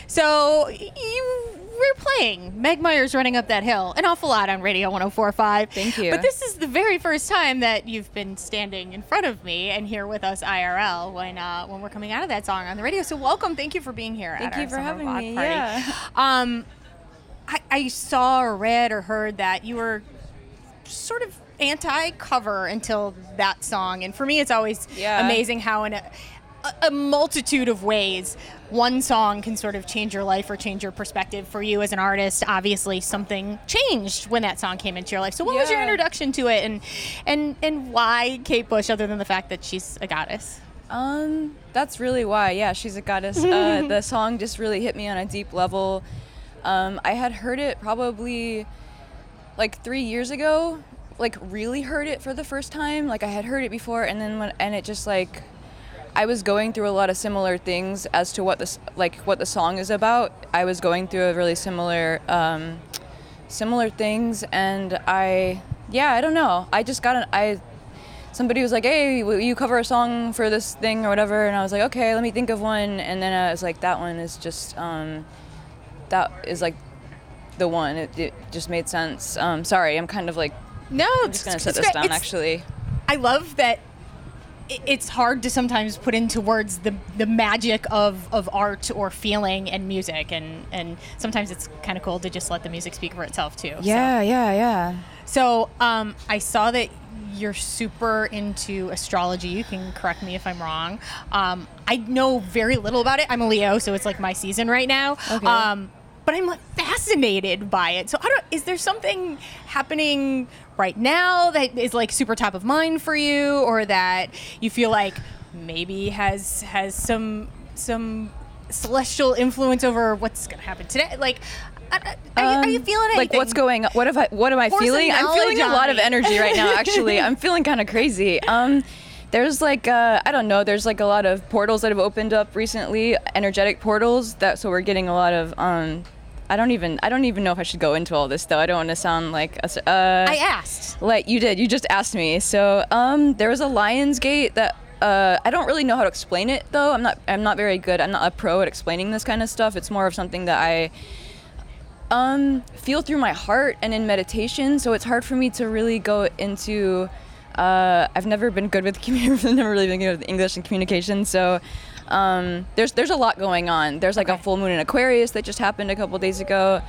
So we're playing Meg Myers Running Up That Hill an awful lot on Radio 104.5. Thank you. But this is the very first time that you've been standing in front of me and here with us IRL when we're coming out of that song on the radio. So welcome. Thank you for being here Thank at you our for summer having block me. party. Yeah. I saw or read or heard that you were sort of anti-cover until that song. And for me, it's always amazing how in a multitude of ways one song can sort of change your life or change your perspective. For you as an artist, obviously something changed when that song came into your life. So what was your introduction to it, and why Kate Bush, other than the fact that she's a goddess? That's really why. Yeah, she's a goddess. The song just really hit me on a deep level. I had heard it probably like 3 years ago, like really heard it for the first time. Like I had heard it before, and then it just like, I was going through a lot of similar things as to what the song is about. I was going through a really similar things, and I don't know. I just somebody was like, "Hey, will you cover a song for this thing or whatever?" And I was like, "Okay, let me think of one." And then I was like, "That one is just that is like the one." It just made sense. Sorry, I'm kind of like, no, I'm just gonna set this down. Actually, I love that. It's hard to sometimes put into words the magic of art or feeling and music, and sometimes it's kind of cool to just let the music speak for itself too. Yeah. So I saw that you're super into astrology. You can correct me if I'm wrong. I know very little about it. I'm a Leo, so it's like my season right now. Okay. But I'm like fascinated by it. So is there something happening right now that is like super top of mind for you, or that you feel like maybe has some celestial influence over what's going to happen today? Like, are you feeling anything? Like what's going on? What am I feeling? I'm feeling a lot of energy right now, actually. I'm feeling kind of crazy. There's like, I don't know, there's like a lot of portals that have opened up recently, energetic portals, so we're getting a lot of, I don't even know if I should go into all this though. I don't want to sound like, I asked. Like you did, you just asked me. So, there was a Lion's Gate that, I don't really know how to explain it though. I'm not very good. I'm not a pro at explaining this kind of stuff. It's more of something that I, feel through my heart and in meditation. So it's hard for me to really go into, I've never been good with I've never really been good with English and communication. So there's a lot going on. There's like a full moon in Aquarius that just happened a couple days ago,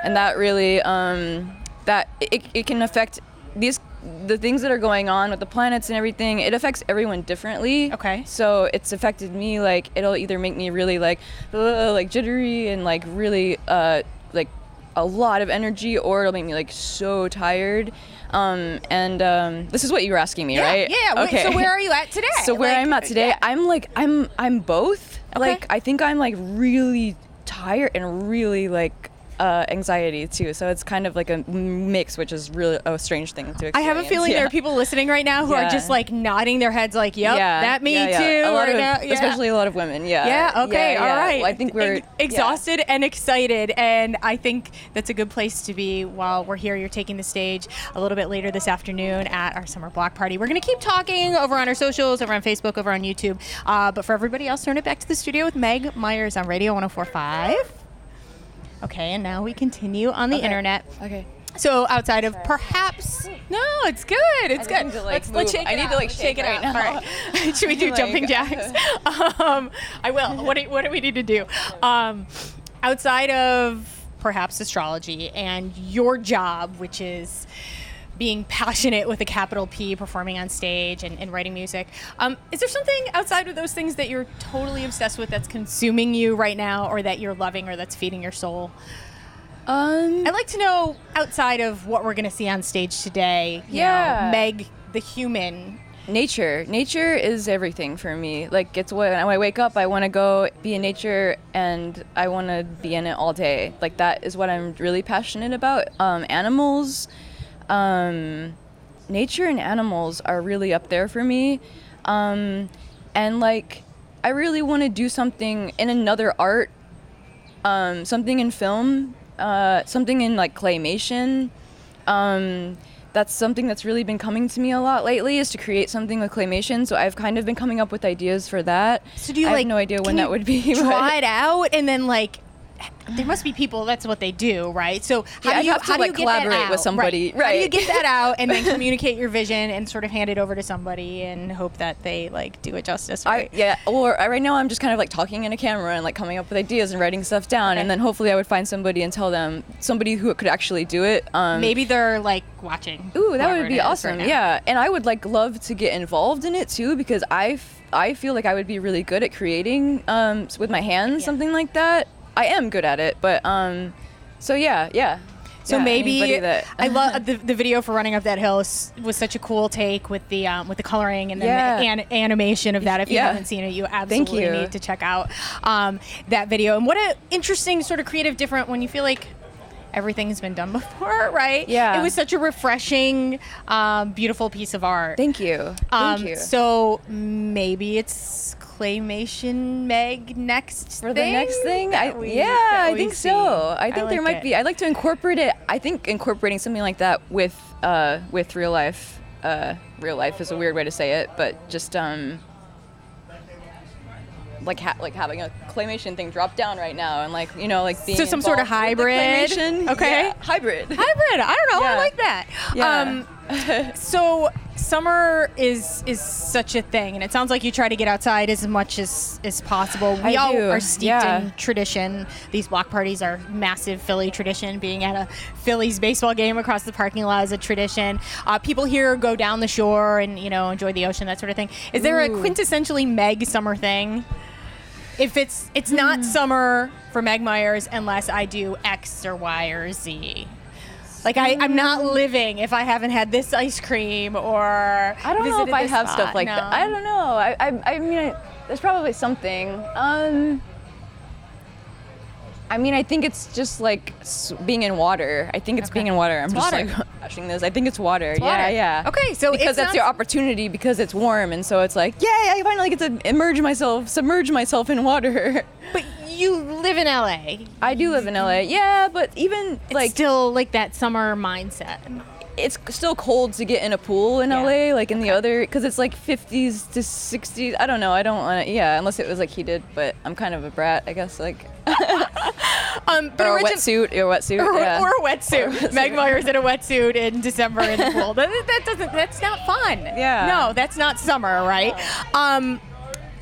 and that really that it can affect the things that are going on with the planets and everything. It affects everyone differently. Okay. So it's affected me, like it'll either make me really like jittery and like really like a lot of energy, or it'll make me like so tired. This is what you were asking me, right? Yeah. Okay. So where are you at today? So where I'm at today, I'm both. Okay. Like I think I'm like really tired and really like anxiety too. So it's kind of like a mix, which is really a strange thing to experience. I have a feeling there are people listening right now who are just like nodding their heads like, yep, that me too. A lot of, especially a lot of women. Yeah, okay, all right. Well, I think we're exhausted and excited, and I think that's a good place to be while we're here. You're taking the stage a little bit later this afternoon at our summer block party. We're going to keep talking over on our socials, over on Facebook, over on YouTube. But for everybody else, turn it back to the studio with Meg Myers on Radio 104.5. Okay, and now we continue on the internet. Okay. So outside of perhaps, no, it's good. It's good. Let's shake it. I need to like shake it right now. All right. Should we do jumping jacks? I will. What do we need to do? Outside of perhaps astrology and your job, which is being passionate with a capital P, performing on stage and writing music. Is there something outside of those things that you're totally obsessed with that's consuming you right now, or that you're loving, or that's feeding your soul? I'd like to know, outside of what we're going to see on stage today, you know, Meg, the human. Nature is everything for me. Like it's when I wake up, I want to go be in nature, and I want to be in it all day. Like that is what I'm really passionate about. Animals. Nature and animals are really up there for me. And like, I really want to do something in another art, something in film, something in like claymation, that's something that's really been coming to me a lot lately, is to create something with claymation. So I've kind of been coming up with ideas for that. So do you I have no idea when that would be. Try it out, and then like, there must be people that's what they do, right? So how do you collaborate with somebody, right? How do you get that out and then communicate your vision and sort of hand it over to somebody and hope that they like do it justice, right? Right now I'm just kind of like talking in a camera and like coming up with ideas and writing stuff down, and then hopefully I would find somebody and tell them, somebody who could actually do it. Maybe they're like watching. Ooh, that would be awesome. Right, yeah, and I would like love to get involved in it too, because I feel like I would be really good at creating with my hands, something like that. I am good at it, but so yeah. So maybe I love the video for Running Up That Hill was such a cool take with the coloring and then the animation of that. If you haven't seen it, you absolutely need to check out that video. And what an interesting sort of creative different when you feel like everything has been done before, right? Yeah. It was such a refreshing, beautiful piece of art. Thank you. So maybe it's claymation Meg next for the next thing. I think so. I think there might be. I'd like to incorporate it. I think incorporating something like that with real life. Real life is a weird way to say it, but just like having a claymation thing drop down right now, and like being so some sort of hybrid. Okay, hybrid. I don't know. I like that. Yeah. So summer is such a thing, and it sounds like you try to get outside as much as possible. We all are steeped in tradition. These block parties are massive Philly tradition. Being at a Phillies baseball game across the parking lot is a tradition. People here go down the shore and enjoy the ocean, that sort of thing. Is there a quintessentially Meg summer thing? If it's not summer for Meg Myers unless I do X or Y or Z. Like I'm not living if I haven't had this ice cream or I don't know if I have stuff like that. I don't know. I mean, there's probably something. I mean, I think it's just like being in water. I think it's being in water. I'm just like watching this. I think it's water. It's water. Yeah. Okay, so because that's your opportunity, because it's warm, and so it's like, yay! I finally get to submerge myself in water. But you live in LA. I do live in LA. Yeah, but even it's still like that summer mindset. It's still cold to get in a pool in LA, like in the other, because it's like 50s to 60s. I don't know. I don't want to. Yeah, unless it was like heated. But I'm kind of a brat, I guess. Like. But or a wetsuit. Or a wetsuit. Meg Myers in a wetsuit in December in the pool. That's not fun. Yeah. No, that's not summer, right?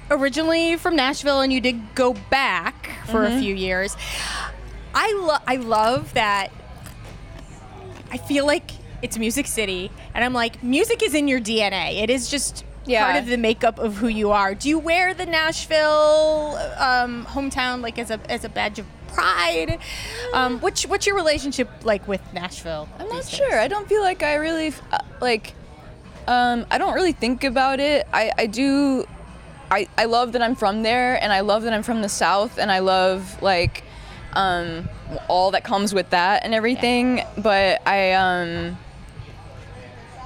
Originally from Nashville, and you did go back for a few years. I love that. I feel like it's Music City, and I'm like, music is in your DNA. It is just part of the makeup of who you are. Do you wear the Nashville hometown like as a badge of pride? What's your relationship like with Nashville? I'm not sure. I don't feel like I really I don't really think about it. I do. I love that I'm from there, and I love that I'm from the South, and I love like all that comes with that and everything. But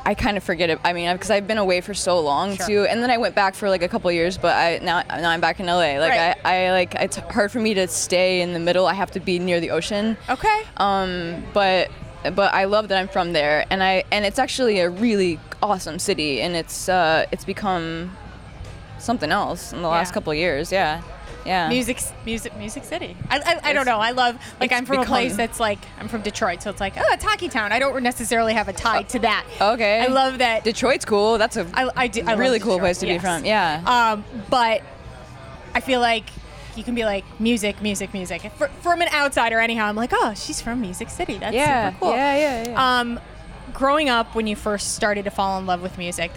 I kind of forget it. I mean, because I've been away for so long too, and then I went back for like a couple years. But now I'm back in LA. Like I like it's hard for me to stay in the middle. I have to be near the ocean. Okay. But I love that I'm from there, and it's actually a really awesome city, and it's become something else in the last couple of years. Yeah. Music City. I don't know. I love, like, I'm from a place that's like, I'm from Detroit, so it's like, it's hockey town. I don't necessarily have a tie to that. Okay. I love that. Detroit's cool. That's a really cool place to be from. Yeah. But I feel like you can be like, music. From an outsider, anyhow, I'm like, oh, she's from Music City. That's super cool. Yeah. Growing up, when you first started to fall in love with music,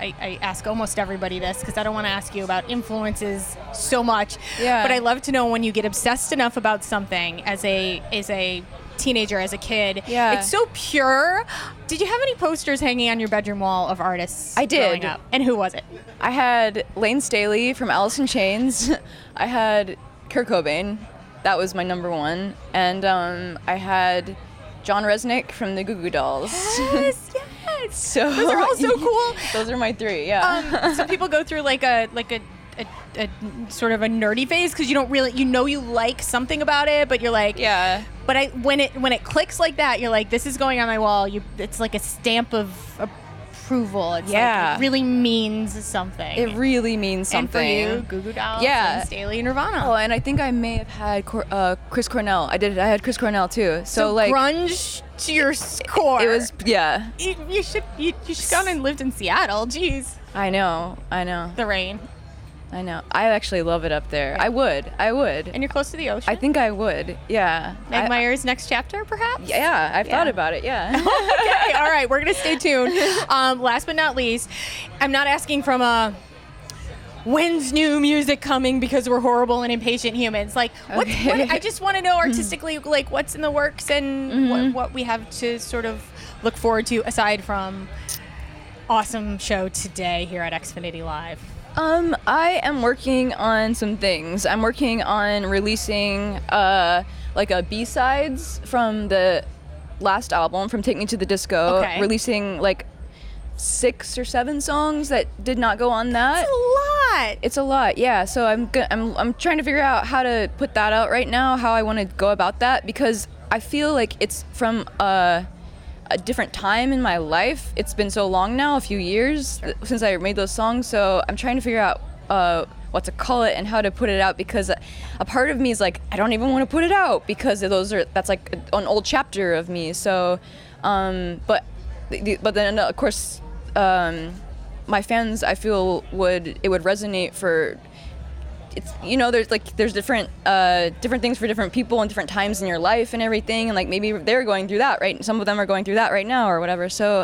I ask almost everybody this because I don't want to ask you about influences so much. Yeah. But I love to know when you get obsessed enough about something as a teenager, as a kid. Yeah. It's so pure. Did you have any posters hanging on your bedroom wall of artists? I did. Growing up? And who was it? I had Lane Staley from Alice in Chains. I had Kurt Cobain. That was my number one. And I had John Resnick from the Goo Goo Dolls. Yes. So those are all so cool. Those are my three. Yeah. So people go through like a a sort of a nerdy phase because you don't really, you like something about it, but you're like, Yeah. But when it clicks like that, you're like, this is going on my wall. It's like a stamp of approval. It's like, it really means something. It really means something. And for you, Goo Goo Dolls, and Staley, and Nirvana. Oh, and I think I may have had Chris Cornell. I had Chris Cornell too. So like grunge to your core. It was You should gone and lived in Seattle. Jeez. I know. The rain. I know. I actually love it up there. I would. And you're close to the ocean. I think I would. Yeah. Meg Myers' next chapter, perhaps? Yeah, I've thought about it. Yeah. Okay. All right. We're going to stay tuned. Last but not least, I'm not asking from a when's new music coming because we're horrible and impatient humans. Like, what I just want to know artistically, like, what's in the works and what we have to sort of look forward to aside from awesome show today here at Xfinity Live. I am working on some things. I'm working on releasing like a B-sides from the last album, from Take Me to the Disco. Okay. Releasing like 6 or 7 songs that did not go on that. It's a lot, yeah. So I'm trying to figure out how to put that out right now, how I want to go about that, because I feel like it's from a different time in my life. It's been so long now, a few years since I made those songs, so I'm trying to figure out what to call it and how to put it out, because a part of me is like, I don't even want to put it out because that's like an old chapter of me. So but then of course my fans, I feel it would resonate for, it's, there's different things for different people and different times in your life and everything, and like maybe they're going through that, right? Some of them are going through that right now or whatever. So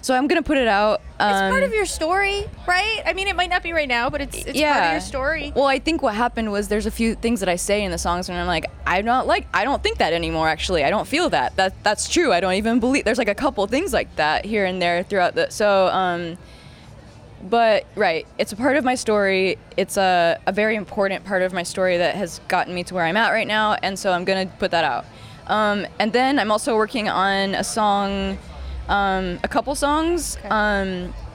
so I'm gonna put it out. It's part of your story, right? I mean, it might not be right now, but it's part of your story. Well, I think what happened was there's a few things that I say in the songs and I'm like, I don't think that anymore. Actually, I don't feel that. That's true. I don't even believe. There's like a couple things like that here and there throughout But right, it's a part of my story. It's a very important part of my story that has gotten me to where I'm at right now, and so I'm gonna put that out. And then I'm also working on a song, a couple songs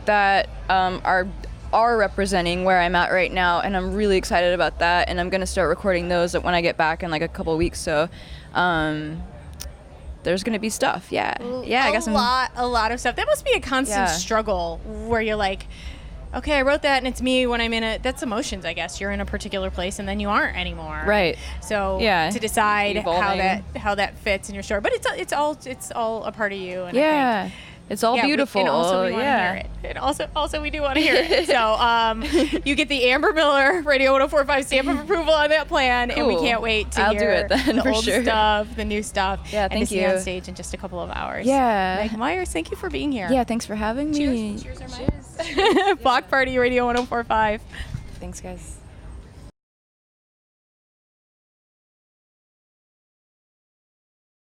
that are representing where I'm at right now, and I'm really excited about that. And I'm gonna start recording those when I get back in like a couple weeks. So. There's gonna be stuff, yeah. I guess a lot of stuff. That must be a constant struggle where you're like, okay, I wrote that and it's me when I'm that's emotions, I guess. You're in a particular place and then you aren't anymore. Right. So to decide how that fits in your story, but it's all a part of you. And I think, it's all beautiful. And also we want to hear it. And also we do want to hear it. So you get the Amber Miller Radio 104.5 stamp of approval on that plan, and we can't wait to hear the old stuff, the new stuff, and to see you on stage in just a couple of hours. Yeah. Meg Myers, thank you for being here. Yeah, thanks for having me. Cheers. Cheers. Block Party Radio 104.5. Thanks, guys.